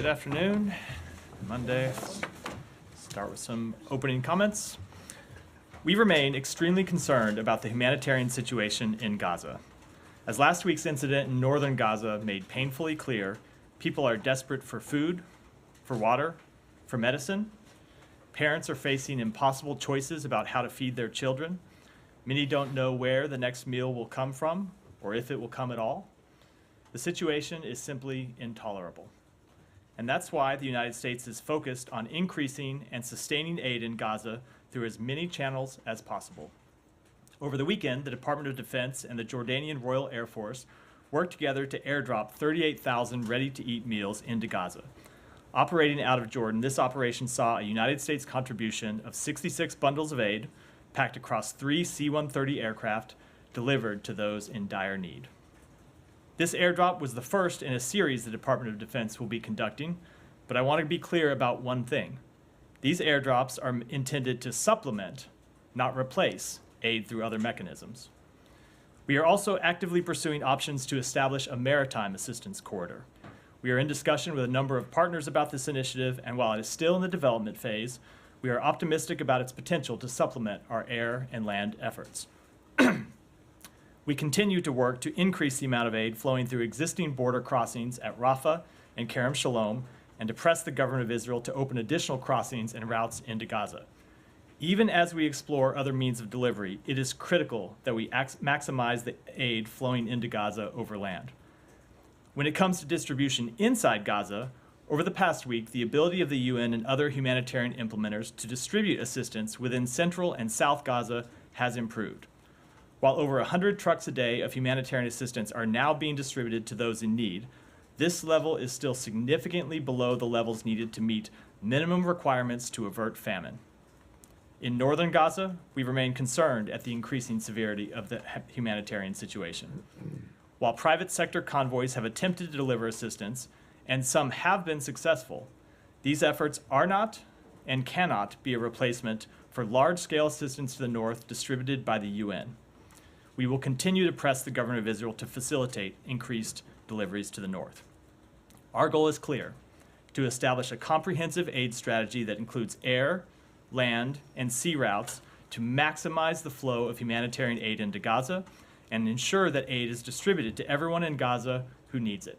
Good afternoon. Monday. Start with some opening comments. We remain extremely concerned about the humanitarian situation in Gaza. As last week's incident in northern Gaza made painfully clear, people are desperate for food, for water, for medicine. Parents are facing impossible choices about how to feed their children. Many don't know where the next meal will come from or if it will come at all. The situation is simply intolerable. And that's why the United States is focused on increasing and sustaining aid in Gaza through as many channels as possible. Over the weekend, the Department of Defense and the Jordanian Royal Air Force worked together to airdrop 38,000 ready-to-eat meals into Gaza. Operating out of Jordan, this operation saw a United States contribution of 66 bundles of aid packed across 3 C-130 aircraft delivered to those in dire need. This airdrop was the first in a series the Department of Defense will be conducting, but I want to be clear about one thing. These airdrops are intended to supplement, not replace, aid through other mechanisms. We are also actively pursuing options to establish a maritime assistance corridor. We are in discussion with a number of partners about this initiative, and while it is still in the development phase, we are optimistic about its potential to supplement our air and land efforts. We continue to work to increase the amount of aid flowing through existing border crossings at Rafah and Kerem Shalom, and to press the government of Israel to open additional crossings and routes into Gaza. Even as we explore other means of delivery, it is critical that we maximize the aid flowing into Gaza over land. When it comes to distribution inside Gaza, over the past week, the ability of the UN and other humanitarian implementers to distribute assistance within Central and South Gaza has improved. While over 100 trucks a day of humanitarian assistance are now being distributed to those in need, this level is still significantly below the levels needed to meet minimum requirements to avert famine. In northern Gaza, we remain concerned at the increasing severity of the humanitarian situation. While private sector convoys have attempted to deliver assistance, and some have been successful, these efforts are not and cannot be a replacement for large-scale assistance to the north distributed by the UN. We will continue to press the government of Israel to facilitate increased deliveries to the north. Our goal is clear: to establish a comprehensive aid strategy that includes air, land, and sea routes to maximize the flow of humanitarian aid into Gaza and ensure that aid is distributed to everyone in Gaza who needs it.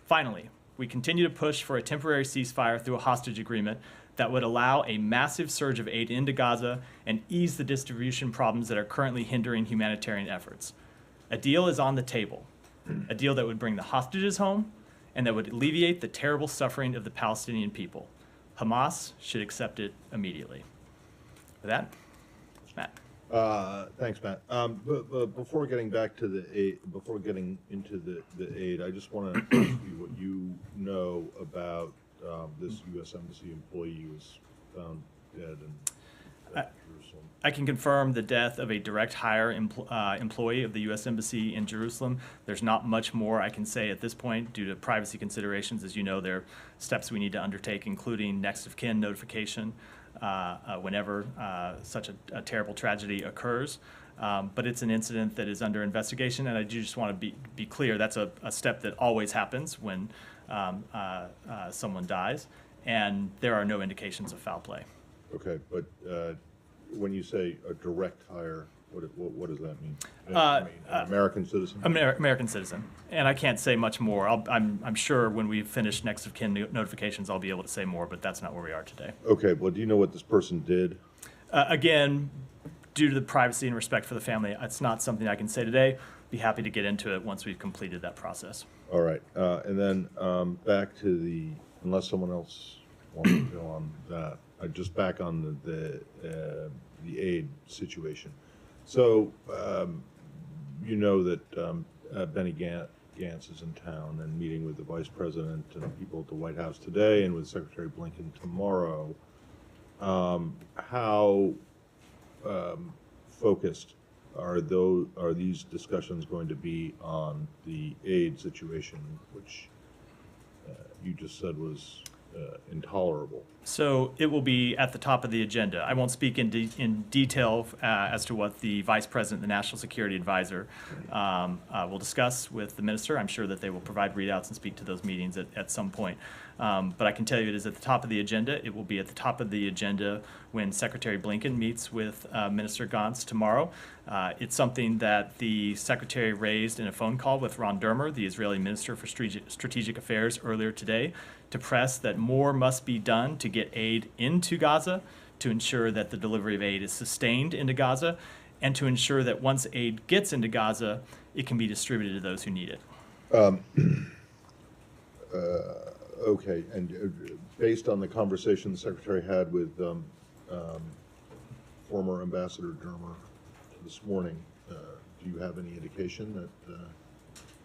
Finally, we continue to push for a temporary ceasefire through a hostage agreement that would allow a massive surge of aid into Gaza and ease the distribution problems that are currently hindering humanitarian efforts. A deal is on the table, a deal that would bring the hostages home and that would alleviate the terrible suffering of the Palestinian people. Hamas should accept it immediately. With that, Matt. Thanks, Matt. Before getting back to the aid, before getting into the aid, I just want to ask you what you know about this U.S. Embassy employee who was found dead in Jerusalem. I can confirm the death of a direct hire employee of the U.S. Embassy in Jerusalem. There's not much more I can say at this point due to privacy considerations. As you know, there are steps we need to undertake, including next of kin notification whenever such a terrible tragedy occurs. But it's an incident that is under investigation, and I do just want to be clear, that's a step that always happens when someone dies, and there are no indications of foul play. Okay, but when you say a direct hire, what does that mean? An American citizen? American citizen, and I can't say much more. I'm sure when we finish next of kin notifications, I'll be able to say more, but that's not where we are today. Okay, well, do you know what this person did? Again, due to the privacy and respect for the family, it's not something I can say today. Be happy to get into it once we've completed that process. All right, and then back to unless someone else wants to go on that, just back on the aid situation. So you know that Benny Gantz is in town and meeting with the Vice President and people at the White House today and with Secretary Blinken tomorrow. How focused are these discussions going to be on the aid situation, which you just said was intolerable? So it will be at the top of the agenda. I won't speak in detail as to what the Vice President, the National Security Advisor, will discuss with the Minister. I'm sure that they will provide readouts and speak to those meetings at some point. But I can tell you it is at the top of the agenda. It will be at the top of the agenda when Secretary Blinken meets with Minister Gantz tomorrow. It's something that the Secretary raised in a phone call with Ron Dermer, the Israeli Minister for Strategic Affairs, earlier today, to press that more must be done to get aid into Gaza, to ensure that the delivery of aid is sustained into Gaza, and to ensure that once aid gets into Gaza, it can be distributed to those who need it. Okay, and based on the conversation the Secretary had with former Ambassador Dermer this morning, do you have any indication that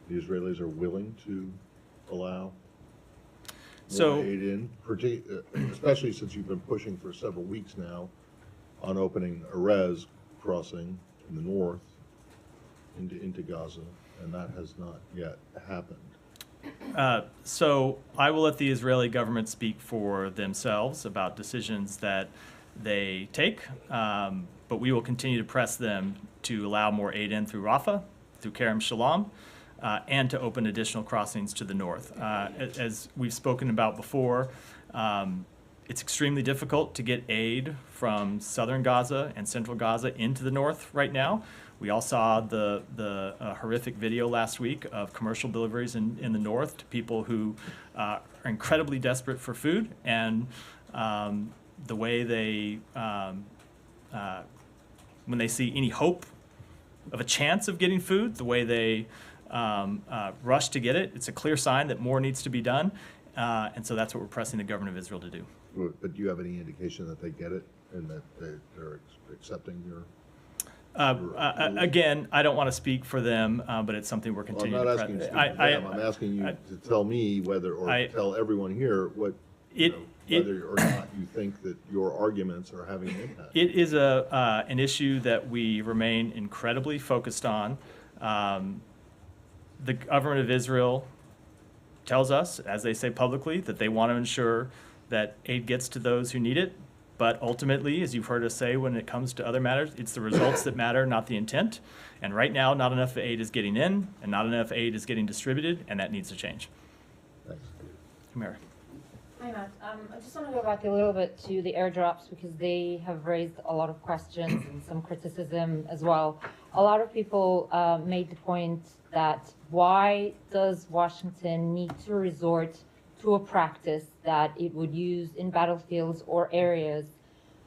the Israelis are willing to allow more aid in, especially since you've been pushing for several weeks now on opening Erez crossing in the north into Gaza, and that has not yet happened? So I will let the Israeli government speak for themselves about decisions that they take, but we will continue to press them to allow more aid in through Rafah, through Kerem Shalom, and to open additional crossings to the north. As we've spoken about before, it's extremely difficult to get aid from southern Gaza and central Gaza into the north right now. We all saw the horrific video last week of commercial deliveries in the north to people who are incredibly desperate for food, and the way they, when they see any hope of a chance of getting food, the way they rush to get it, it's a clear sign that more needs to be done, and so that's what we're pressing the government of Israel to do. But do you have any indication that they get it and that they're accepting your? Again, I don't want to speak for them, but it's something we're continuing I'm to not asking you to press. speak for them. I'm asking you to tell me whether, or tell everyone here what, whether or not you think that your arguments are having an impact. It is an issue that we remain incredibly focused on. The government of Israel tells us, as they say publicly, that they want to ensure that aid gets to those who need it. But ultimately, as you've heard us say when it comes to other matters, it's the results that matter, not the intent. And right now, not enough aid is getting in, and not enough aid is getting distributed, and that needs to change. Thanks. Mary. Hi, Matt. I just want to go back a little bit to the airdrops because they have raised a lot of questions and some criticism as well. A lot of people made the point that why does Washington need to resort to a practice that it would use in battlefields or areas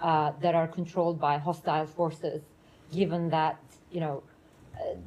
that are controlled by hostile forces, given that,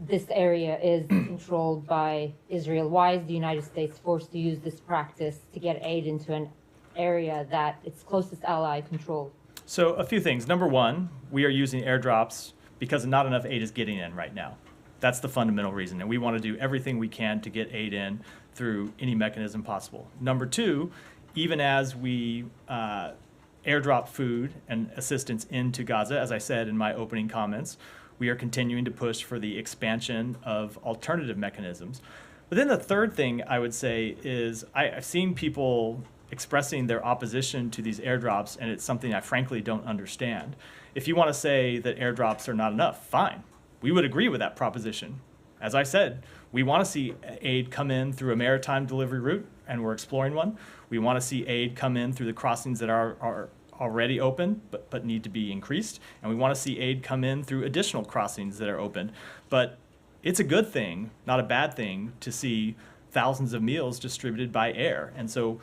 this area is controlled by Israel? Why is the United States forced to use this practice to get aid into an area that its closest ally controls? So a few things. Number one, we are using airdrops because not enough aid is getting in right now. That's the fundamental reason, and we want to do everything we can to get aid in through any mechanism possible. Number two, even as we airdrop food and assistance into Gaza, as I said in my opening comments, we are continuing to push for the expansion of alternative mechanisms. But then the third thing I would say is I've seen people expressing their opposition to these airdrops, and it's something I frankly don't understand. If you want to say that airdrops are not enough, fine. We would agree with that proposition. As I said, we want to see aid come in through a maritime delivery route, and we're exploring one. We want to see aid come in through the crossings that are already open but need to be increased. And we want to see aid come in through additional crossings that are open. But it's a good thing, not a bad thing, to see thousands of meals distributed by air. And so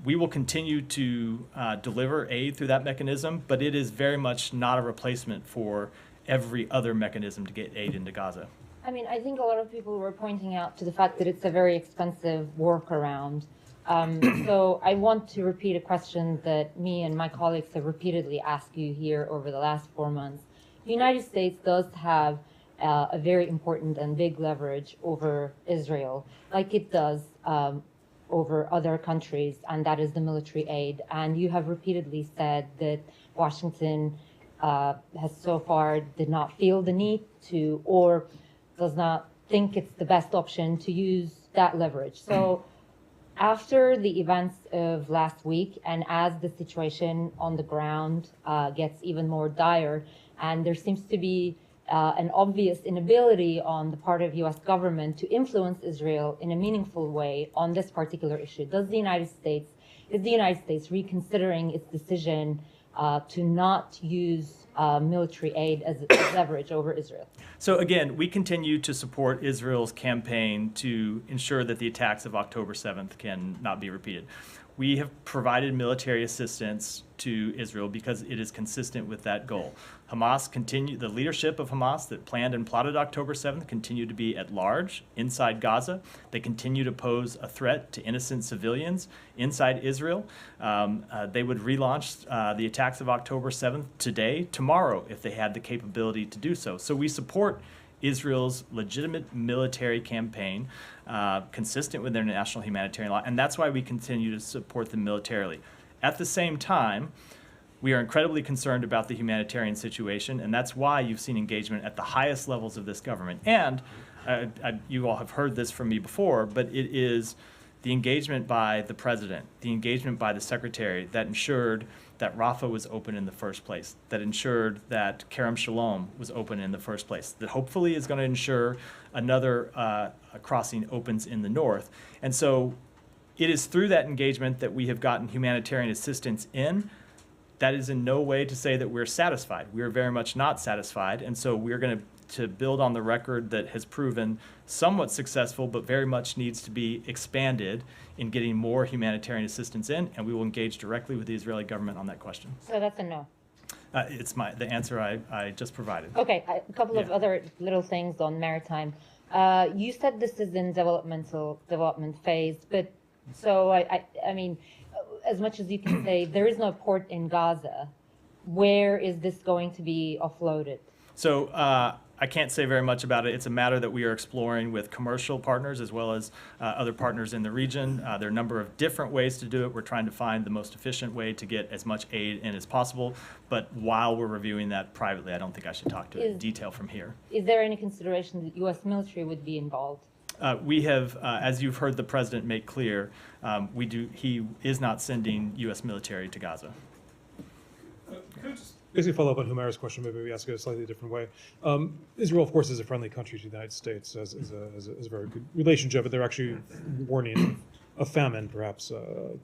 we will continue to deliver aid through that mechanism, but it is very much not a replacement for every other mechanism to get aid into Gaza. I mean, I think a lot of people were pointing out to the fact that it's a very expensive workaround. So I want to repeat a question that me and my colleagues have repeatedly asked you here over the last 4 months. The United States does have a very important and big leverage over Israel, like it does over other countries, and that is the military aid. And you have repeatedly said that Washington has so far did not feel the need to, or does not think it's the best option to use that leverage. So after the events of last week, and as the situation on the ground gets even more dire, and there seems to be an obvious inability on the part of U.S. government to influence Israel in a meaningful way on this particular issue, does the United States is the United States reconsidering its decision to not use military aid as leverage over Israel? So again, we continue to support Israel's campaign to ensure that the attacks of October 7th can not be repeated. We have provided military assistance to Israel because it is consistent with that goal. The leadership of Hamas that planned and plotted October 7th continue to be at large inside Gaza. They continue to pose a threat to innocent civilians inside Israel. They would relaunch the attacks of October 7th tomorrow, if they had the capability to do so. So we support Israel's legitimate military campaign, consistent with their national humanitarian law, and that's why we continue to support them militarily. At the same time, we are incredibly concerned about the humanitarian situation, and that's why you've seen engagement at the highest levels of this government. And you all have heard this from me before, but it is the engagement by the president, the engagement by the secretary that ensured that Rafah was open in the first place, that ensured that Kerem Shalom was open in the first place, that hopefully is going to ensure another crossing opens in the north. And so it is through that engagement that we have gotten humanitarian assistance in. That is in no way to say that we're satisfied. We are very much not satisfied, and so we're going to build on the record that has proven somewhat successful, but very much needs to be expanded in getting more humanitarian assistance in, and we will engage directly with the Israeli government on that question. So that's a no. It's the answer I just provided. Okay, a couple of other little things on maritime. You said this is in development phase, but so I mean, as much as you can say, there is no port in Gaza. Where is this going to be offloaded? So I can't say very much about it. It's a matter that we are exploring with commercial partners as well as other partners in the region. There are a number of different ways to do it. We're trying to find the most efficient way to get as much aid in as possible. But while we're reviewing that privately, I don't think I should talk to it in detail from here. Is there any consideration that U.S. military would be involved? We have, as you've heard the president make clear, he is not sending U.S. military to Gaza. Could I just basically follow up on Humera's question? Maybe we ask it a slightly different way. Israel, of course, is a friendly country to the United States, has a very good relationship, but they're actually warning of famine perhaps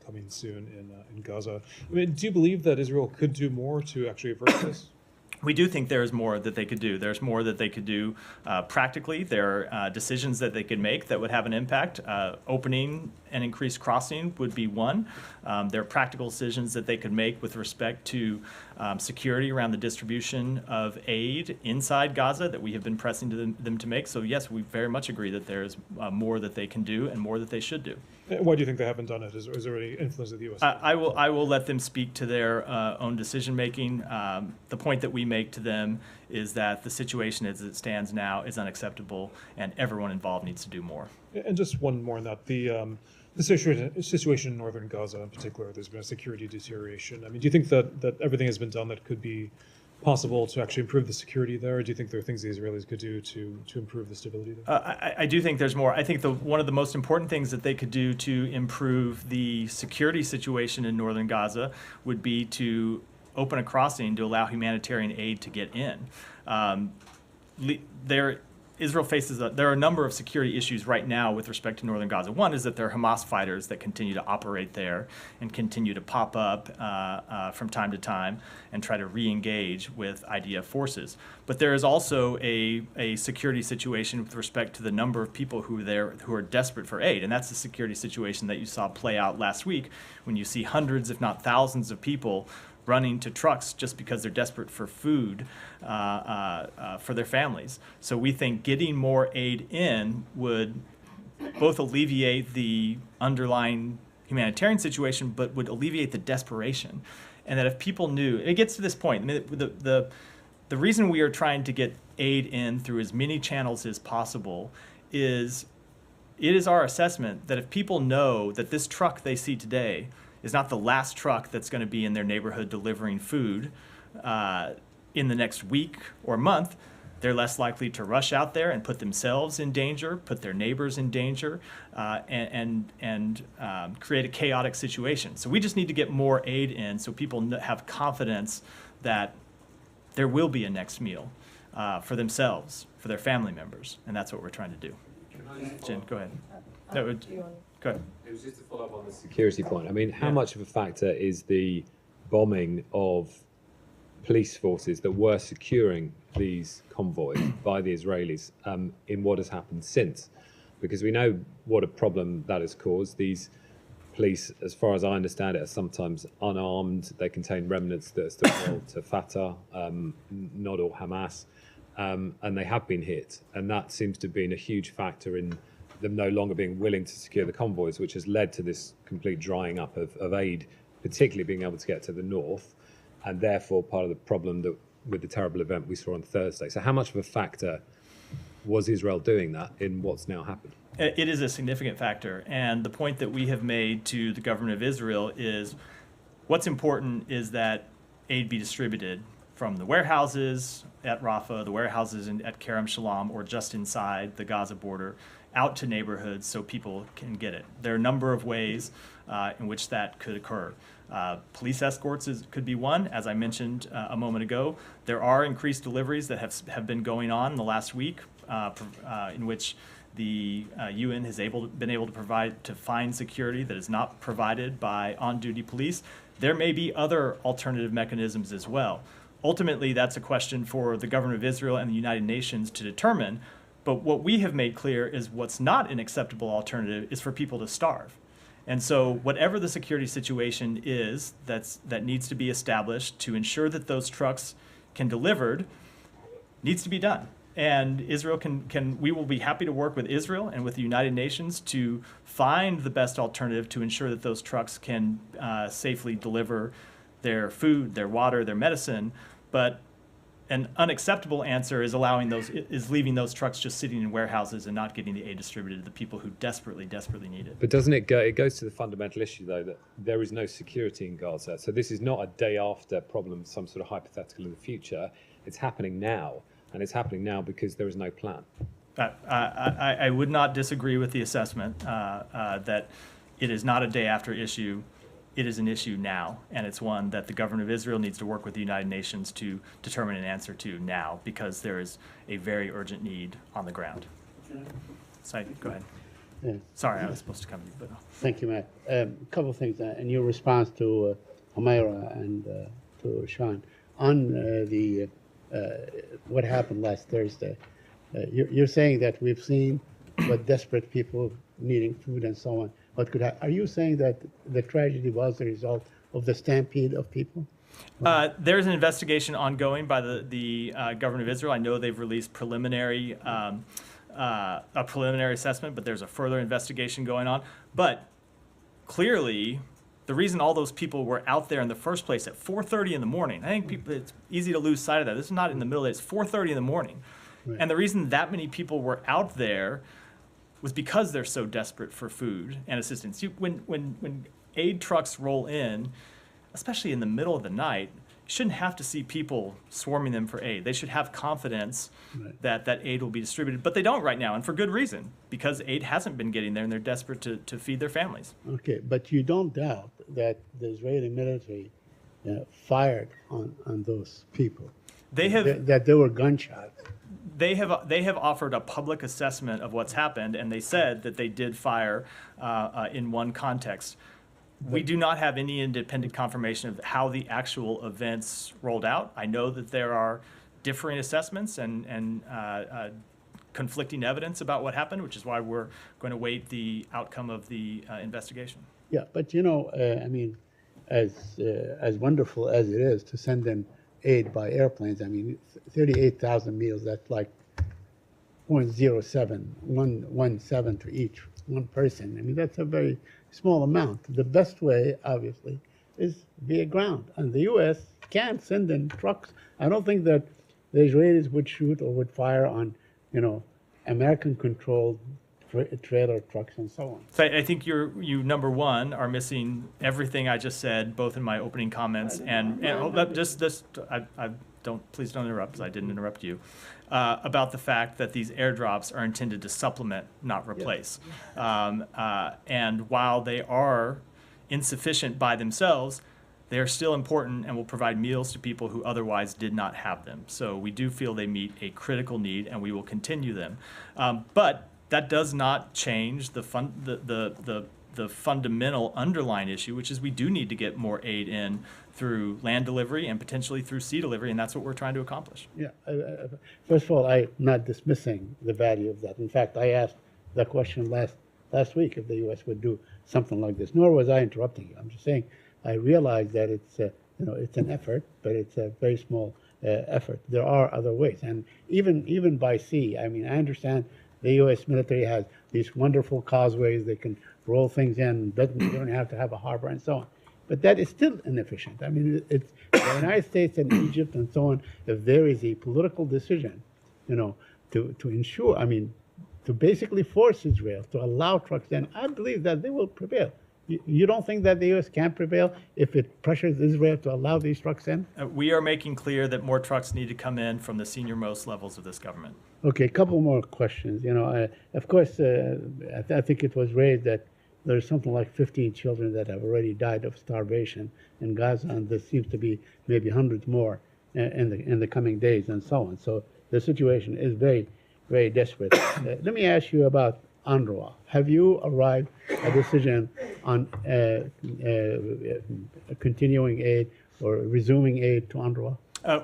coming soon in Gaza. I mean, do you believe that Israel could do more to actually avert this? We do think there is more that they could do. There's more that they could do practically. There are decisions that they could make that would have an impact. Opening and increased crossing would be one. There are practical decisions that they could make with respect to security around the distribution of aid inside Gaza that we have been pressing to them to make. So yes, we very much agree that there's more that they can do and more that they should do. Why do you think they haven't done it? Is there any influence of the U.S.? I will let them speak to their own decision making. The point that we make to them is that the situation as it stands now is unacceptable, and everyone involved needs to do more. And just one more on that. The situation in northern Gaza in particular, there's been a security deterioration. I mean, do you think that everything has been done that could be possible to actually improve the security there? Or do you think there are things the Israelis could do to improve the stability there? I do think there's more. I think one of the most important things that they could do to improve the security situation in northern Gaza would be to open a crossing to allow humanitarian aid to get in. Israel faces there are a number of security issues right now with respect to northern Gaza. One is that there are Hamas fighters that continue to operate there and continue to pop up from time to time and try to re-engage with IDF forces. But there is also a security situation with respect to the number of people who are there who are desperate for aid. And that's the security situation that you saw play out last week when you see hundreds, if not thousands, of people running to trucks just because they're desperate for food for their families. So we think getting more aid in would both alleviate the underlying humanitarian situation, but would alleviate the desperation. And that if people knew, it gets to this point, I mean, the reason we are trying to get aid in through as many channels as possible is it is our assessment that if people know that this truck they see today is not the last truck that's going to be in their neighborhood delivering food in the next week or month, they're less likely to rush out there and put themselves in danger, put their neighbors in danger, and create a chaotic situation. So we just need to get more aid in so people have confidence that there will be a next meal for themselves, for their family members, and that's what we're trying to do. Jen, go ahead. Go Go ahead. It was just to follow up on the security point. I mean, how much of a factor is the bombing of police forces that were securing these convoys by the Israelis in what has happened since? Because we know what a problem that has caused. These police, as far as I understand it, are sometimes unarmed. They contain remnants that are still held to Fatah, not all Hamas, and they have been hit. And that seems to have been a huge factor in them no longer being willing to secure the convoys, which has led to this complete drying up of aid, particularly being able to get to the north, and therefore part of the problem that with the terrible event we saw on Thursday. So how much of a factor was Israel doing that in what's now happened? It is a significant factor, and the point that we have made to the government of Israel is what's important is that aid be distributed from the warehouses at Rafah, the warehouses at Kerem Shalom, or just inside the Gaza border, out to neighborhoods so people can get it. There are a number of ways in which that could occur. Police escorts could be one, as I mentioned a moment ago. There are increased deliveries that have been going on in the last week, in which the UN has been able to find security that is not provided by on-duty police. There may be other alternative mechanisms as well. Ultimately, that's a question for the government of Israel and the United Nations to determine. But what we have made clear is what's not an acceptable alternative is for people to starve. And so whatever the security situation is that needs to be established to ensure that those trucks can delivered needs to be done. And Israel we will be happy to work with Israel and with the United Nations to find the best alternative to ensure that those trucks can safely deliver their food, their water, their medicine. But an unacceptable answer is leaving those trucks just sitting in warehouses and not getting the aid distributed to the people who desperately need it. But doesn't it go? It goes to the fundamental issue, though, that there is no security in Gaza. So this is not a day after problem, some sort of hypothetical in the future. It's happening now, and it's happening now because there is no plan. I would not disagree with the assessment that it is not a day after issue. It is an issue now, and it's one that the government of Israel needs to work with the United Nations to determine an answer to now, because there is a very urgent need on the ground. Said, go ahead. Yeah. Sorry, I was supposed to come to you, but no. Thank you, Matt. A couple of things in your response to Humaira and to Shen on what happened last Thursday. You're saying that we've seen what desperate people needing food and so on. What could are you saying that the tragedy was the result of the stampede of people? There's an investigation ongoing by the government of Israel. I know they've released a preliminary assessment, but there's a further investigation going on. But clearly, the reason all those people were out there in the first place at 4:30 in the morning, I think it's easy to lose sight of that. This is not in the middle of the day. It's 4:30 in the morning. Right. And the reason that many people were out there was because they're so desperate for food and assistance. When aid trucks roll in, especially in the middle of the night, you shouldn't have to see people swarming them for aid. They should have confidence that aid will be distributed, but they don't right now, and for good reason, because aid hasn't been getting there and they're desperate to feed their families. Okay, but you don't doubt that the Israeli military fired on those people? That there were gunshots? They have offered a public assessment of what's happened, and they said that they did fire in one context. We do not have any independent confirmation of how the actual events rolled out. I know that there are differing assessments and conflicting evidence about what happened, which is why we're going to wait the outcome of the investigation. Yeah, but I mean, as wonderful as it is to send them aid by airplanes, I mean, 38,000 meals, that's like 0.0717 to each one person. I mean, that's a very small amount. The best way, obviously, is via ground. And the U.S. can't send in trucks. I don't think that the Israelis would shoot or would fire on, American-controlled trailer trucks and so on. So I think you number one are missing everything I just said, both in my opening comments please don't interrupt, because I didn't interrupt you, about the fact that these airdrops are intended to supplement, not replace. And while they are insufficient by themselves, they are still important and will provide meals to people who otherwise did not have them. So we do feel they meet a critical need, and we will continue them. But that does not change the fundamental underlying issue, which is we do need to get more aid in through land delivery and potentially through sea delivery, and that's what we're trying to accomplish. Yeah. First of all, I'm not dismissing the value of that. In fact, I asked the question last week if the U.S. would do something like this. Nor was I interrupting you. I'm just saying I realize that it's it's an effort, but it's a very small effort. There are other ways, and even by sea. I mean, I understand the U.S. military has these wonderful causeways. They can roll things in. They don't have to have a harbor and so on. But that is still inefficient. I mean, it's the United States and Egypt and so on. If there is a political decision, to ensure, I mean, to basically force Israel to allow trucks in, I believe that they will prevail. You don't think that the U.S. can prevail if it pressures Israel to allow these trucks in? We are making clear that more trucks need to come in from the senior-most levels of this government. Okay, a couple more questions. Of course, I think it was raised that there's something like 15 children that have already died of starvation in Gaza, and there seems to be maybe hundreds more in the coming days and so on. So the situation is very, very desperate. Let me ask you about UNRWA. Have you arrived at a decision on continuing aid or resuming aid to UNRWA?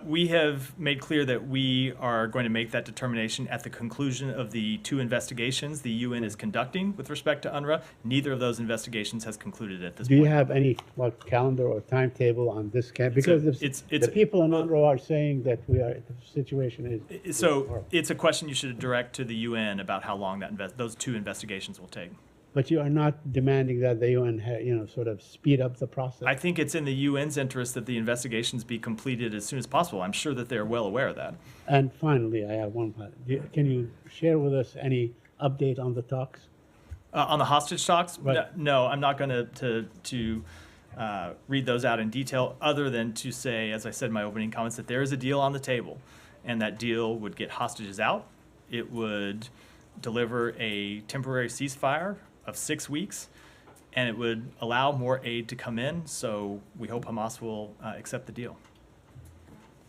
We have made clear that we are going to make that determination at the conclusion of the 2 investigations the UN is conducting with respect to UNRWA. Neither of those investigations has concluded at this Do point. you have any calendar or timetable on this camp? Because the people in UNRWA are saying that the situation is So it's a question you should direct to the UN about how long those 2 investigations will take. But you are not demanding that the UN, sort of speed up the process? I think it's in the UN's interest that the investigations be completed as soon as possible. I'm sure that they're well aware of that. And finally, I have one final. Can you share with us any update on the talks? On the hostage talks? Right. No, I'm not going to read those out in detail, other than to say, as I said in my opening comments, that there is a deal on the table, and that deal would get hostages out. It would deliver a temporary ceasefire of 6 weeks, and it would allow more aid to come in, so we hope Hamas will accept the deal.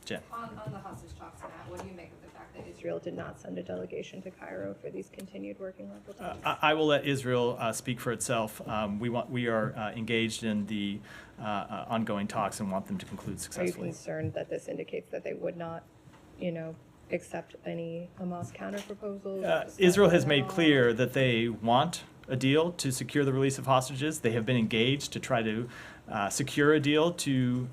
Jen. On the hostage talks, Matt, what do you make of the fact that Israel did not send a delegation to Cairo for these continued working level talks? I will let Israel speak for itself. We are engaged in the ongoing talks and want them to conclude Are you successfully. concerned that this indicates that they would not, accept any Hamas counter proposals? Israel has made clear that they want a deal to secure the release of hostages. They have been engaged to try to secure a deal to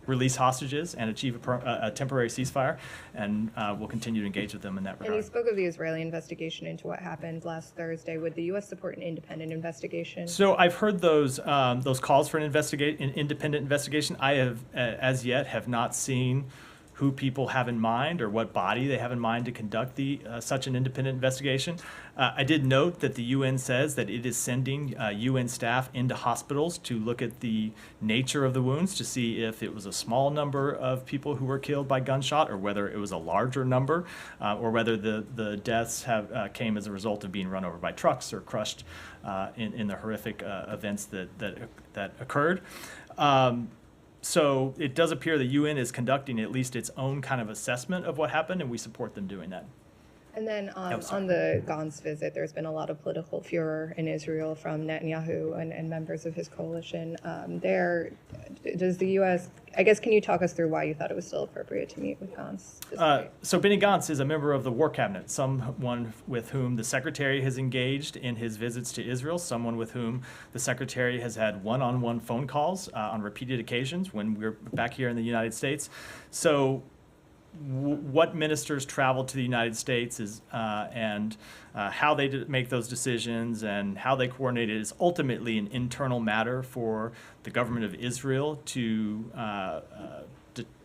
release hostages and achieve a temporary ceasefire, and we'll continue to engage with them in that And you regard. spoke of the Israeli investigation into what happened last Thursday. Would the U.S. support an independent investigation? So I've heard those calls for an independent investigation. I have, as yet, have not seen who people have in mind or what body they have in mind to conduct such an independent investigation. I did note that the UN says that it is sending UN staff into hospitals to look at the nature of the wounds to see if it was a small number of people who were killed by gunshot or whether it was a larger number, or whether the deaths came as a result of being run over by trucks or crushed in the horrific events that occurred. So it does appear the UN is conducting at least its own kind of assessment of what happened, and we support them doing that. And then on the Gantz visit, there's been a lot of political furor in Israel from Netanyahu and members of his coalition. Does the U.S., I guess, can you talk us through why you thought it was still appropriate to meet with Gantz? So Benny Gantz is a member of the War Cabinet, someone with whom the Secretary has engaged in his visits to Israel, someone with whom the Secretary has had one-on-one phone calls on repeated occasions when we're back here in the United States. So what ministers travel to the United States and how they make those decisions and how they coordinate it is ultimately an internal matter for the government of Israel to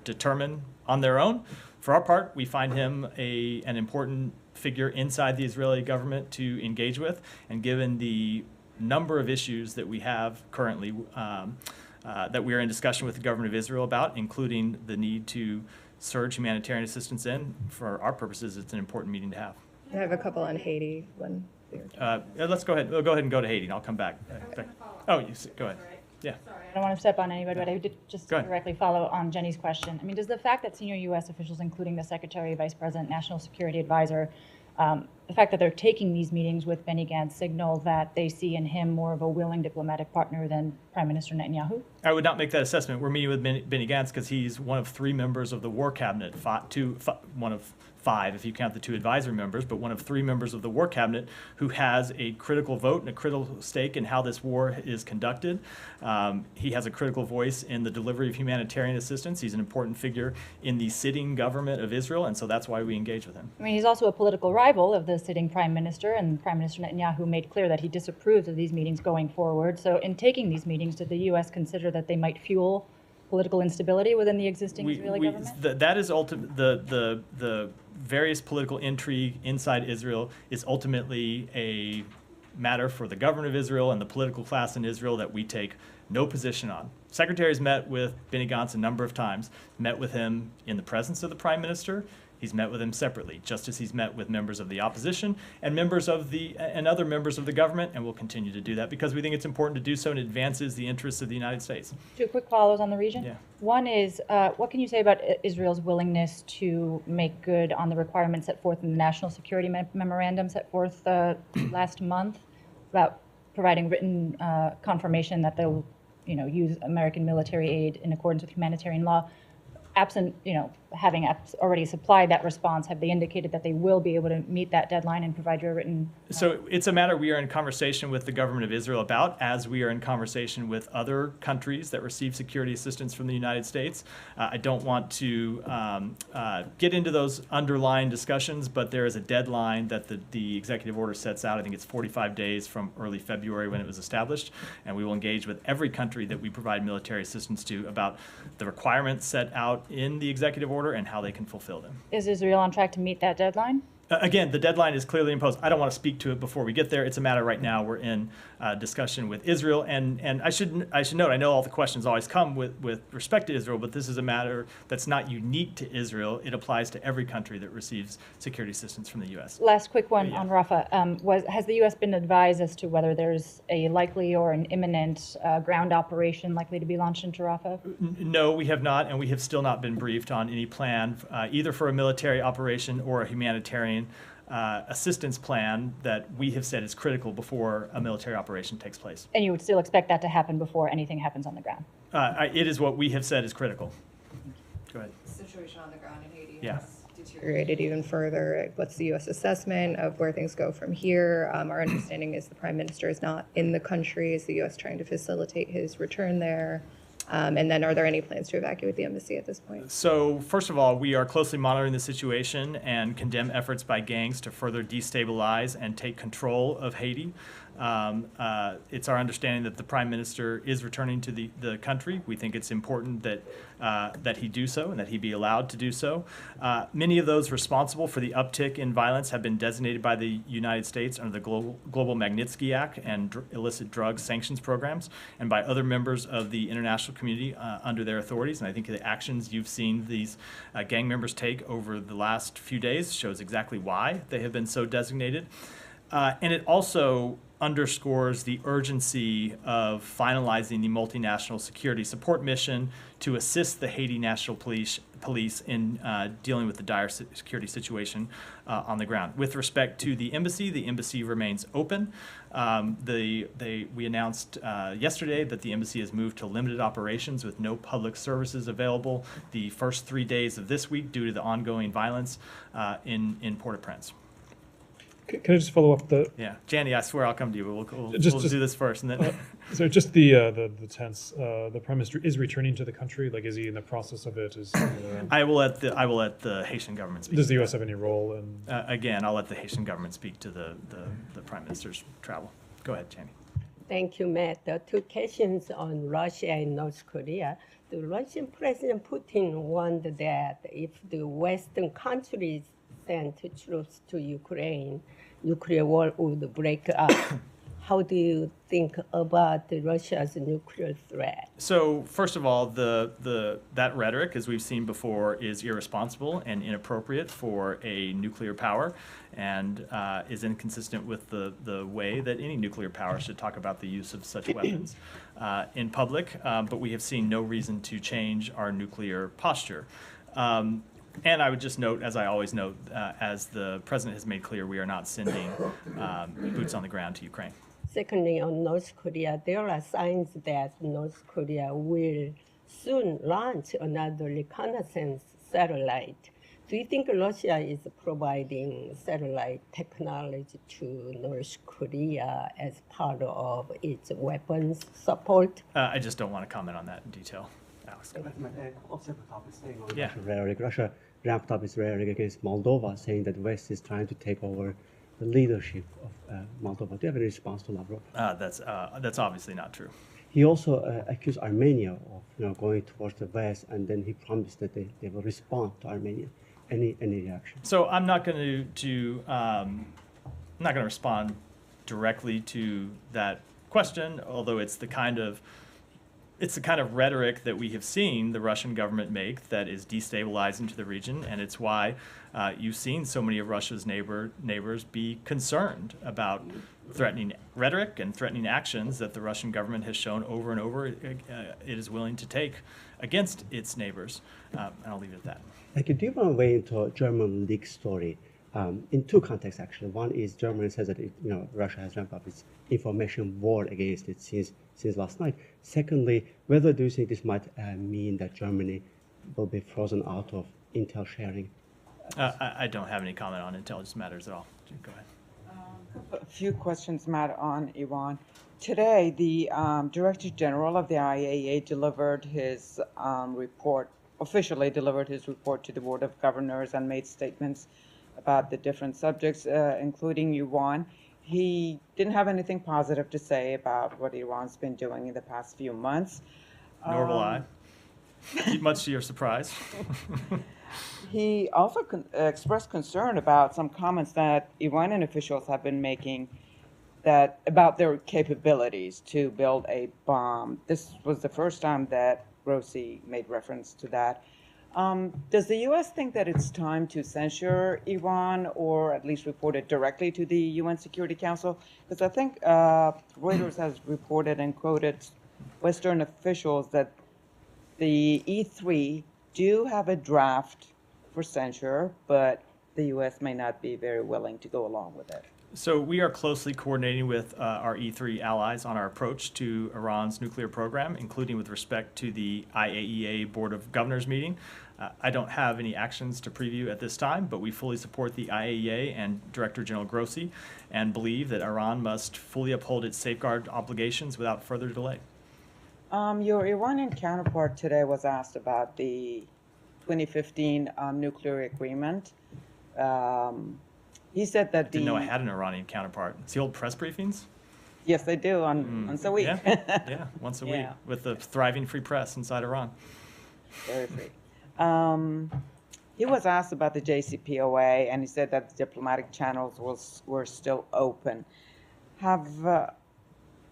determine on their own. For our part, we find him an important figure inside the Israeli government to engage with, and given the number of issues that we have currently that we are in discussion with the government of Israel about, including the need to surge humanitarian assistance in. For our purposes, it's an important meeting to have. I have a couple on Haiti. Let's go ahead. We'll go ahead and go to Haiti, and I'll come back. Oh, go ahead. Yeah. I don't want to step on anybody, but I did just Go ahead. directly follow on Jenny's question. I mean, does the fact that senior U.S. officials, including the Secretary, Vice President, National Security Advisor, the fact that they're taking these meetings with Benny Gantz signal that they see in him more of a willing diplomatic partner than Prime Minister Netanyahu? I would not make that assessment. We're meeting with Benny Gantz because he's one of 3 members of the War Cabinet, one of 5 if you count the 2 advisory members, but one of 3 members of the War Cabinet who has a critical vote and a critical stake in how this war is conducted. He has a critical voice in the delivery of humanitarian assistance. He's an important figure in the sitting government of Israel, and so that's why we engage with him. I mean, he's also a political rival of the sitting Prime Minister, and Prime Minister Netanyahu made clear that he disapproves of these meetings going forward. So in taking these meetings, did the U.S. consider that they might fuel political instability within the existing Israeli government? That is the various political intrigue inside Israel is ultimately a matter for the government of Israel and the political class in Israel that we take no position on. Secretary's met with Benny Gantz a number of times, met with him in the presence of the Prime Minister. He's met with him separately, just as he's met with members of the opposition and other members of the government, and we'll continue to do that because we think it's important to do so and advances the interests of the United States. 2 quick follows on the region. Yeah. One is, what can you say about Israel's willingness to make good on the requirements set forth in the National Security Memorandum set forth last month about providing written confirmation that they'll, use American military aid in accordance with humanitarian law? Absent, having already supplied that response, have they indicated that they will be able to meet that deadline and provide you a written? So it's a matter we are in conversation with the government of Israel about, as we are in conversation with other countries that receive security assistance from the United States. I don't want to get into those underlying discussions, but there is a deadline that the executive order sets out. I think it's 45 days from early February when it was established, and we will engage with every country that we provide military assistance to about the requirements set out in the executive order and how they can fulfill them. Is Israel on track to meet that deadline? Again, the deadline is clearly imposed. I don't want to speak to it before we get there. It's a matter right now we're in discussion with Israel, and I should note, I know all the questions always come with respect to Israel, but this is a matter that's not unique to Israel. It applies to every country that receives security assistance from the U.S. Last quick one on Rafah. Has the U.S. been advised as to whether there's a likely or an imminent ground operation likely to be launched into Rafah? No, we have not, and we have still not been briefed on any plan, either for a military operation or a humanitarian assistance plan that we have said is critical before a military operation takes place. And you would still expect that to happen before anything happens on the ground? It is what we have said is critical. Go ahead. The situation on the ground in Haiti Yeah. has deteriorated even further. What's the U.S. assessment of where things go from here? Our understanding is the Prime Minister is not in the country. Is the U.S. trying to facilitate his return there? And then are there any plans to evacuate the embassy at this point? So first of all, we are closely monitoring the situation and condemn efforts by gangs to further destabilize and take control of Haiti. It's our understanding that the Prime Minister is returning to the country. We think it's important that he do so and that he be allowed to do so. Many of those responsible for the uptick in violence have been designated by the United States under the Global Magnitsky Act and illicit drug sanctions programs, and by other members of the international community under their authorities. And I think the actions you've seen these gang members take over the last few days shows exactly why they have been so designated. And it also underscores the urgency of finalizing the multinational security support mission to assist the Haiti National Police in dealing with the dire security situation on the ground. With respect to the embassy remains open. We announced yesterday that the embassy has moved to limited operations with no public services available the first 3 days of this week due to the ongoing violence in Port-au-Prince. Can I just follow up the? Yeah, Janny, I swear I'll come to you, but we'll Just- do this first, and then. So just the tense. The Prime Minister is returning to the country. Like, is he in the process of it? I will let the Haitian government speak. Does the U.S. have any role in? Again, I'll let the Haitian government speak to the Prime Minister's travel. Go ahead, Janny. Thank you, Matt. The 2 questions on Russia and North Korea. The Russian President Putin warned that if the Western countries sent troops to Ukraine, nuclear war would break out. How do you think about Russia's nuclear threat? So first of all, that rhetoric, as we've seen before, is irresponsible and inappropriate for a nuclear power, and is inconsistent with the way that any nuclear power should talk about the use of such weapons in public. But we have seen no reason to change our nuclear posture. And I would just note, as I always note, as the president has made clear, we are not sending boots on the ground to Ukraine. Secondly, on North Korea, there are signs that North Korea will soon launch another reconnaissance satellite. Do you think Russia is providing satellite technology to North Korea as part of its weapons support? I just don't want to comment on that in detail. Alex, go ahead. Yeah. Russian rhetoric. Russia ramped up its rhetoric against Moldova, saying that the West is trying to take over the leadership of Moldova. Do you have any response to Lavrov? That's obviously not true. He also accused Armenia of going towards the West, and then he promised that they will respond to Armenia. Any reaction? So I'm not going to respond directly to that question, although it's the kind of rhetoric that we have seen the Russian government make that is destabilizing to the region, and it's why you've seen so many of Russia's neighbors be concerned about threatening rhetoric and threatening actions that the Russian government has shown over and over it is willing to take against its neighbors. And I'll leave it at that. Thank you. Do you want to weigh into a German leak story in two contexts, actually? One is Germany says that Russia has ramped up its information war against it since last night. Secondly, whether do you think this might mean that Germany will be frozen out of intel sharing? I don't have any comment on intelligence matters at all. Go ahead. A few questions, Matt, on Iran. Today, the Director General of the IAEA delivered his officially delivered his report to the Board of Governors and made statements about the different subjects, including Iran. He didn't have anything positive to say about what Iran's been doing in the past few months. Nor will I, much to your surprise. He also expressed concern about some comments that Iranian officials have been making about their capabilities to build a bomb. This was the first time that Grossi made reference to that. Does the U.S. think that it's time to censure Iran or at least report it directly to the UN Security Council? Because I think Reuters has reported and quoted Western officials that the E3 do have a draft for censure, but the U.S. may not be very willing to go along with it. So we are closely coordinating with our E3 allies on our approach to Iran's nuclear program, including with respect to the IAEA Board of Governors meeting. I don't have any actions to preview at this time, but we fully support the IAEA and Director General Grossi and believe that Iran must fully uphold its safeguard obligations without further delay. Your Iranian counterpart today was asked about the 2015 nuclear agreement. He said that Didn't know I had an Iranian counterpart. It's the old press briefings? Yes, they do once a week. Yeah, once a week with the thriving free press inside Iran. Very free. He was asked about the JCPOA, and he said that the diplomatic channels were still open. Have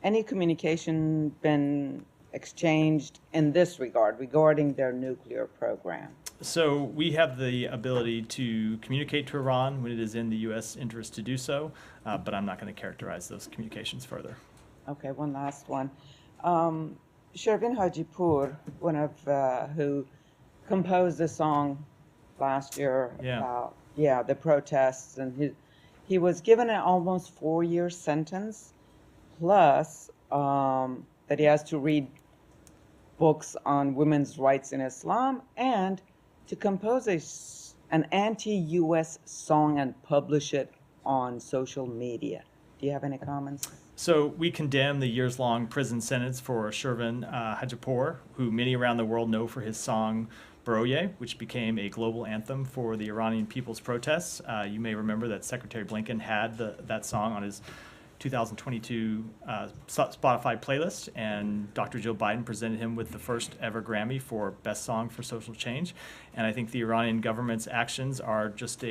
any communication been exchanged in this regard regarding their nuclear program? So we have the ability to communicate to Iran when it is in the U.S. interest to do so, but I'm not going to characterize those communications further. Okay, one last one. Shervin Hajipur, one of who composed the song last year about the protests, and he was given an almost 4-year sentence, plus that he has to read books on women's rights in Islam and to compose an anti-U.S. song and publish it on social media. Do you have any comments? So we condemn the years-long prison sentence for Shervin Hajipur, who many around the world know for his song Baroye, which became a global anthem for the Iranian people's protests. You may remember that Secretary Blinken had that song on his 2022 Spotify playlist, and Dr. Joe Biden presented him with the first ever Grammy for Best Song for Social Change. And I think the Iranian government's actions are just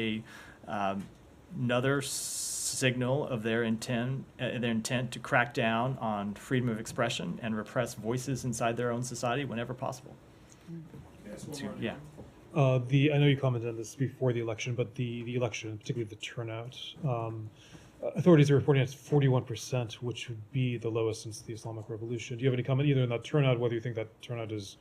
another signal of their intent to crack down on freedom of expression and repress voices inside their own society whenever possible. Yeah. I know you commented on this before the election, but the election, particularly the turnout, authorities are reporting it's 41%, which would be the lowest since the Islamic Revolution. Do you have any comment either on that turnout, whether you think that turnout is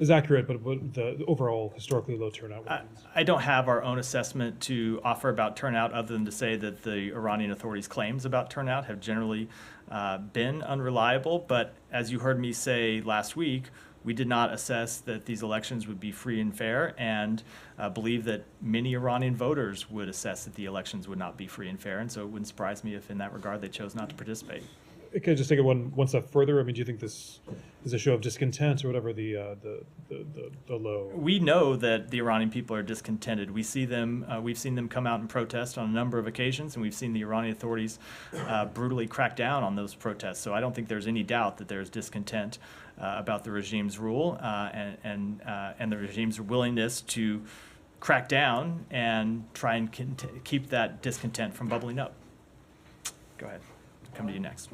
is accurate, but the overall historically low turnout. I don't have our own assessment to offer about turnout other than to say that the Iranian authorities' claims about turnout have generally been unreliable. But as you heard me say last week, we did not assess that these elections would be free and fair, and believe that many Iranian voters would assess that the elections would not be free and fair. And so it wouldn't surprise me if in that regard they chose not to participate. Can I just take it one step further? I mean, do you think this is a show of discontent or whatever the low? We know that the Iranian people are discontented. We see them. We've seen them come out and protest on a number of occasions, and we've seen the Iranian authorities brutally crack down on those protests. So I don't think there's any doubt that there's discontent about the regime's rule and the regime's willingness to crack down and try and keep that discontent from bubbling up. Go ahead. Come to you next.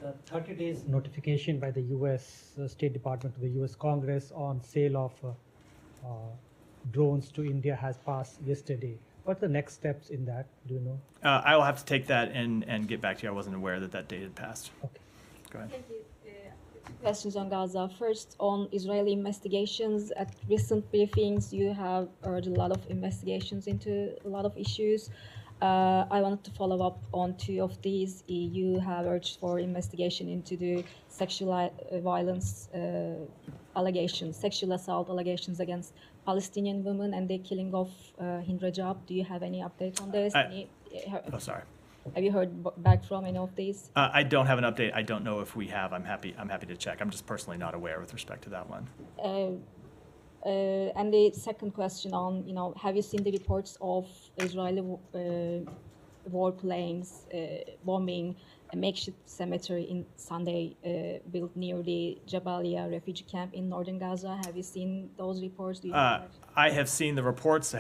The 30 days notification by the U.S. State Department to the U.S. Congress on sale of drones to India has passed yesterday. What are the next steps in that? Do you know? I will have to take that and get back to you. I wasn't aware that that date had passed. Okay. Go ahead. Thank you. Two questions on Gaza. First, on Israeli investigations. At recent briefings, you have urged a lot of investigations into a lot of issues. I wanted to follow up on two of these. You have urged for investigation into the sexual violence allegations, sexual assault allegations against Palestinian women and the killing of Hind Rajab. Do you have any update on this? Oh, sorry. Have you heard back from any of these? I don't have an update. I don't know if we have. I'm happy to check. I'm just personally not aware with respect to that one. And the second question on, have you seen the reports of Israeli warplanes bombing a makeshift cemetery in Sunday built near the Jabalia refugee camp in northern Gaza? Have you seen those reports? Do you know I have seen the reports.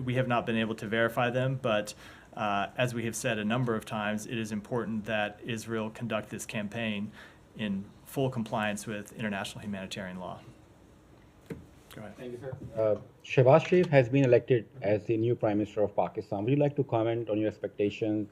We have not been able to verify them, but as we have said a number of times, it is important that Israel conduct this campaign in full compliance with international humanitarian law. Go ahead. Thank you, sir. Shehbaz Sharif has been elected as the new Prime Minister of Pakistan. Would you like to comment on your expectations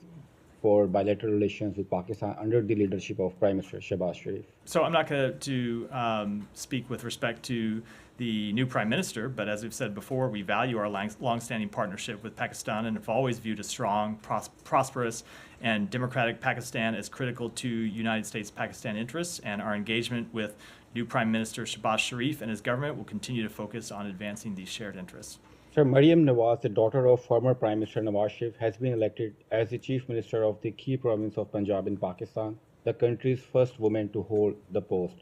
for bilateral relations with Pakistan under the leadership of Prime Minister Shehbaz Sharif? So I'm not going to speak with respect to the new Prime Minister, but as we've said before, we value our long-standing partnership with Pakistan and have always viewed a strong, prosperous, and democratic Pakistan as critical to United States-Pakistan interests, and our engagement with new Prime Minister Shehbaz Sharif and his government will continue to focus on advancing these shared interests. Sir, Maryam Nawaz, the daughter of former Prime Minister Nawaz Sharif, has been elected as the Chief Minister of the key province of Punjab in Pakistan, the country's first woman to hold the post.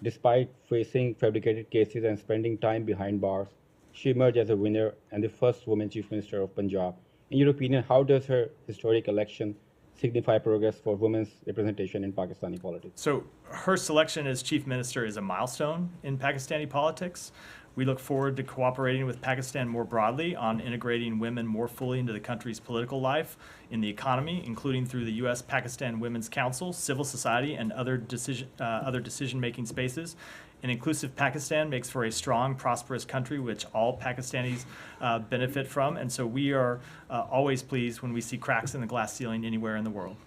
Despite facing fabricated cases and spending time behind bars, she emerged as a winner and the first woman Chief Minister of Punjab. In your opinion, how does her historic election signify progress for women's representation in Pakistani politics? So her selection as Chief Minister is a milestone in Pakistani politics. We look forward to cooperating with Pakistan more broadly on integrating women more fully into the country's political life, in the economy, including through the U.S.-Pakistan Women's Council, civil society, and other decision-making spaces. An inclusive Pakistan makes for a strong, prosperous country which all Pakistanis benefit from, and so we are always pleased when we see cracks in the glass ceiling anywhere in the world.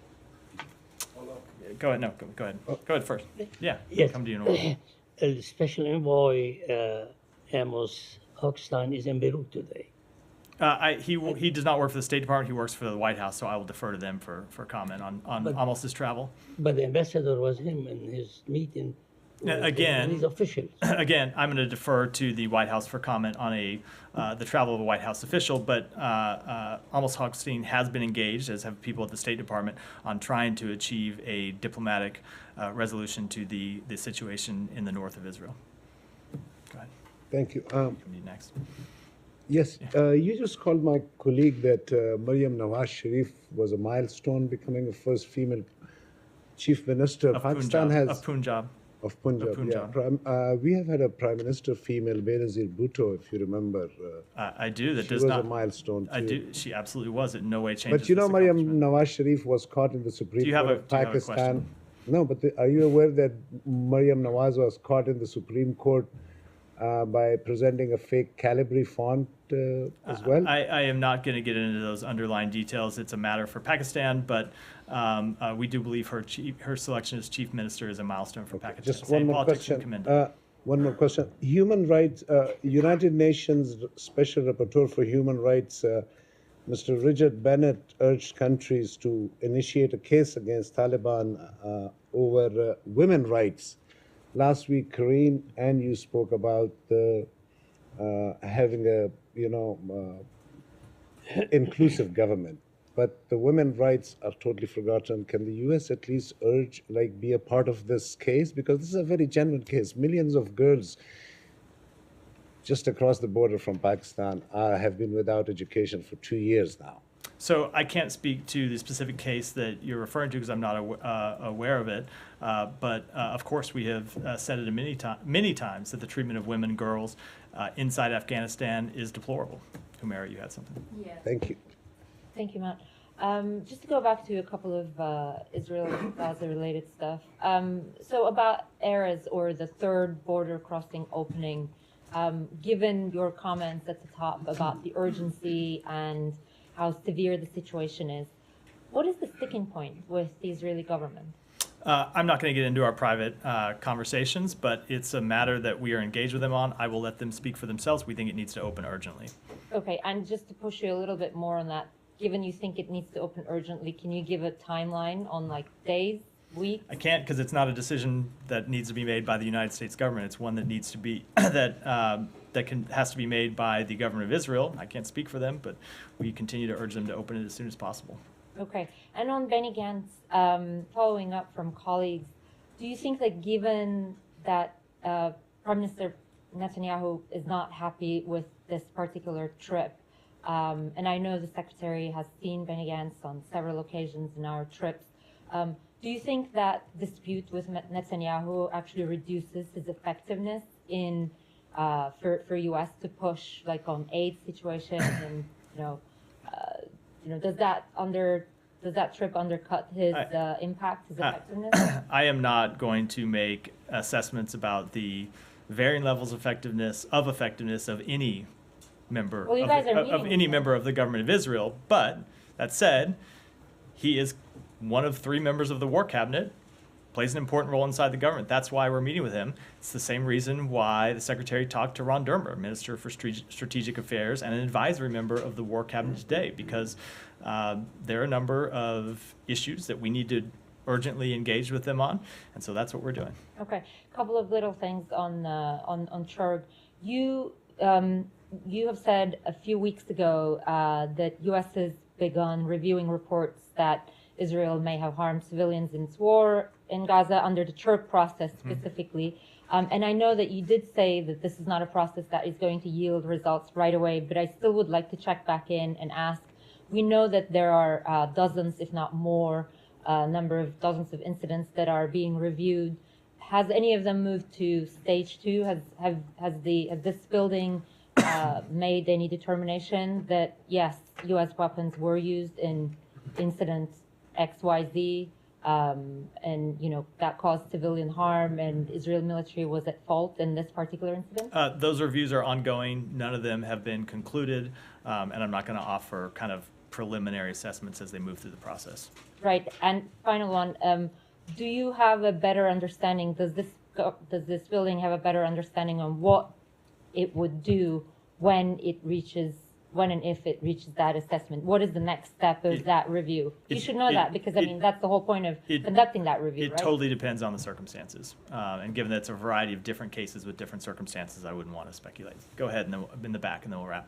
Go ahead. No, go ahead. Go ahead first. Yeah, yes. Come to you in a while. Special Envoy Amos Hochstein is in Beirut today. He does not work for the State Department. He works for the White House, so I will defer to them for comment on Amos's travel. But the ambassador was him in his meeting. Again, these officials. Again, I'm going to defer to the White House for comment on the travel of a White House official. But Amos Hochstein has been engaged, as have people at the State Department, on trying to achieve a diplomatic resolution to the situation in the north of Israel. Go ahead. Thank you. Come to you next. Yes, you just called my colleague that Maryam Nawaz Sharif was a milestone, becoming the first female chief minister. Of Pakistan Punjab. has Of Punjab. Of Punjab, yeah. We have had a prime minister female, Benazir Bhutto, if you remember. I do. That does she not. was a milestone. I too. do. She absolutely was. It in no way changes. But you know, Maryam Nawaz Sharif was caught in the Supreme Court of Do you have a Pakistan. question? No, but are you aware that Maryam Nawaz was caught in the Supreme Court by presenting a fake Calibri font as well? I am not going to get into those underlying details. It's a matter for Pakistan, but we do believe her selection as chief minister is a milestone for Pakistan. Just one more question. One more question. Human rights, United Nations Special Rapporteur for Human Rights, Mr. Richard Bennett, urged countries to initiate a case against Taliban over women's rights. Last week, Karine and you spoke about having a, inclusive government. But the women's rights are totally forgotten. Can the U.S. at least urge, be a part of this case? Because this is a very genuine case. Millions of girls just across the border from Pakistan have been without education for 2 years now. So I can't speak to the specific case that you're referring to because I'm not aware of it. But of course, we have said it many times that the treatment of women and girls inside Afghanistan is deplorable. Humaira, you had something? Yeah. Thank you. Thank you, Matt. Just to go back to a couple of Israel-Gaza-related stuff. So about Erez, or the third border crossing opening, given your comments at the top about the urgency and how severe the situation is, what is the sticking point with the Israeli government? I'm not going to get into our private conversations, but it's a matter that we are engaged with them on. I will let them speak for themselves. We think it needs to open urgently. Okay, and just to push you a little bit more on that, given you think it needs to open urgently, can you give a timeline on days, weeks? I can't, because it's not a decision that needs to be made by the United States government. It's one that needs to be has to be made by the government of Israel. I can't speak for them, but we continue to urge them to open it as soon as possible. Okay, and on Benny Gantz, following up from colleagues, do you think that given that Prime Minister Netanyahu is not happy with this particular trip, and I know the Secretary has seen Benny Gantz on several occasions in our trips, do you think that dispute with Netanyahu actually reduces his effectiveness in for U.S. to push on aid situations, and does that trip undercut his impact, his effectiveness? I am not going to make assessments about the varying levels of effectiveness of any member of any member of the government of Israel. But that said, he is one of 3 members of the war cabinet, plays an important role inside the government. That's why we're meeting with him. It's the same reason why the Secretary talked to Ron Dermer, Minister for Strategic Affairs and an advisory member of the war cabinet today, because there are a number of issues that we need to urgently engage with them on, and so that's what we're doing. Okay, a couple of little things on Churg. You have said a few weeks ago that U.S. has begun reviewing reports that Israel may have harmed civilians in its war in Gaza under the Churg process specifically. And I know that you did say that this is not a process that is going to yield results right away, but I still would like to check back in and ask. We know that there are dozens, if not more, dozens of incidents that are being reviewed. Has any of them moved to stage 2? Has this building made any determination that yes, U.S. weapons were used in incidents XYZ, and that caused civilian harm, and Israeli military was at fault in this particular incident? Those reviews are ongoing. None of them have been concluded, and I'm not going to offer kind of preliminary assessments as they move through the process. Right. And final one, do you have a better understanding? Does this building have a better understanding on what it would do when and if it reaches that assessment? What is the next step of that review? You should know that, because that's the whole point of conducting that review, right? It totally depends on the circumstances. And given that it's a variety of different cases with different circumstances, I wouldn't want to speculate. Go ahead, and then in the back, and then we'll wrap.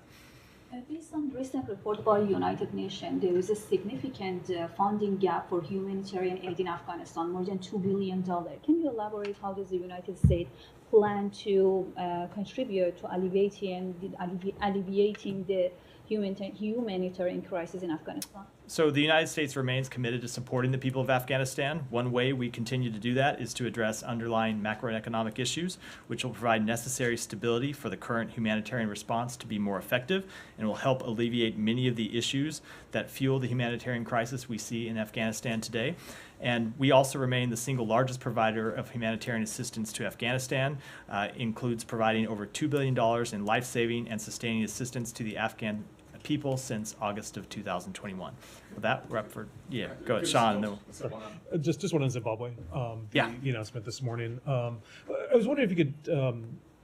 Based on recent report by United Nations, there is a significant funding gap for humanitarian aid in Afghanistan, more than $2 billion. Can you elaborate how does the United States plan to contribute to alleviating the humanitarian crisis in Afghanistan? So the United States remains committed to supporting the people of Afghanistan. One way we continue to do that is to address underlying macroeconomic issues, which will provide necessary stability for the current humanitarian response to be more effective, and will help alleviate many of the issues that fuel the humanitarian crisis we see in Afghanistan today. And we also remain the single largest provider of humanitarian assistance to Afghanistan, includes providing over $2 billion in life-saving and sustaining assistance to the Afghan people since August of 2021. With that, we're up for, go ahead, Sean. No. Just one on Zimbabwe. Yeah. The announcement this morning. I was wondering if you could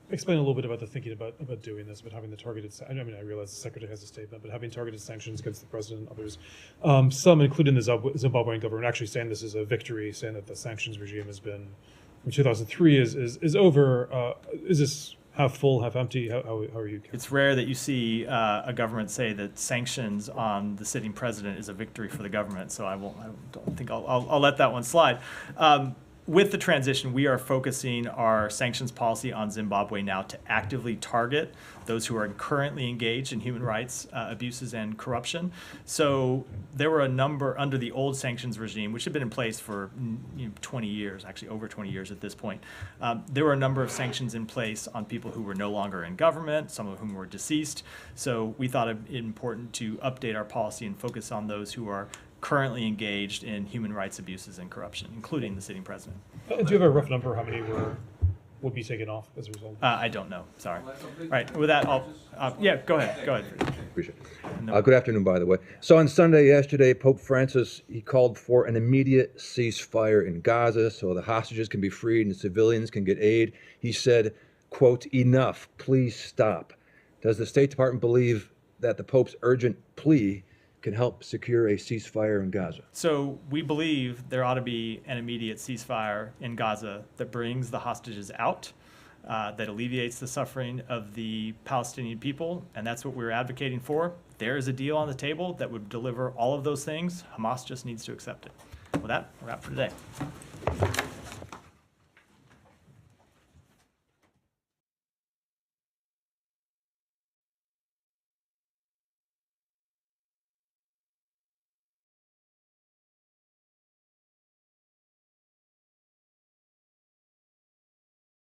explain a little bit about the thinking about doing this, about having the targeted. I mean, I realize the secretary has a statement, but having targeted sanctions against the president and others, some, including the Zimbabwean government, actually saying this is a victory, saying that the sanctions regime has been from 2003 is over. Is this half full, half empty? How are you? It's rare that you see a government say that sanctions on the sitting president is a victory for the government. So I don't think I'll let that one slide. With the transition, we are focusing our sanctions policy on Zimbabwe now to actively target those who are currently engaged in human rights abuses and corruption. So there were a number under the old sanctions regime, which had been in place for 20 years, actually over 20 years at this point. There were a number of sanctions in place on people who were no longer in government, some of whom were deceased. So we thought it important to update our policy and focus on those who are currently engaged in human rights abuses and corruption, including the sitting president. Do you have a rough number how many would be taken off as a result? I don't know. Sorry. All right. With that, go ahead. Go ahead. Appreciate it. Good afternoon, by the way. So on Sunday yesterday, Pope Francis, he called for an immediate ceasefire in Gaza so the hostages can be freed and civilians can get aid. He said, quote, "Enough, please stop." Does the State Department believe that the Pope's urgent plea can help secure a ceasefire in Gaza? So we believe there ought to be an immediate ceasefire in Gaza that brings the hostages out, that alleviates the suffering of the Palestinian people, and that's what we're advocating for. There is a deal on the table that would deliver all of those things. Hamas just needs to accept it. With that, we're out for today.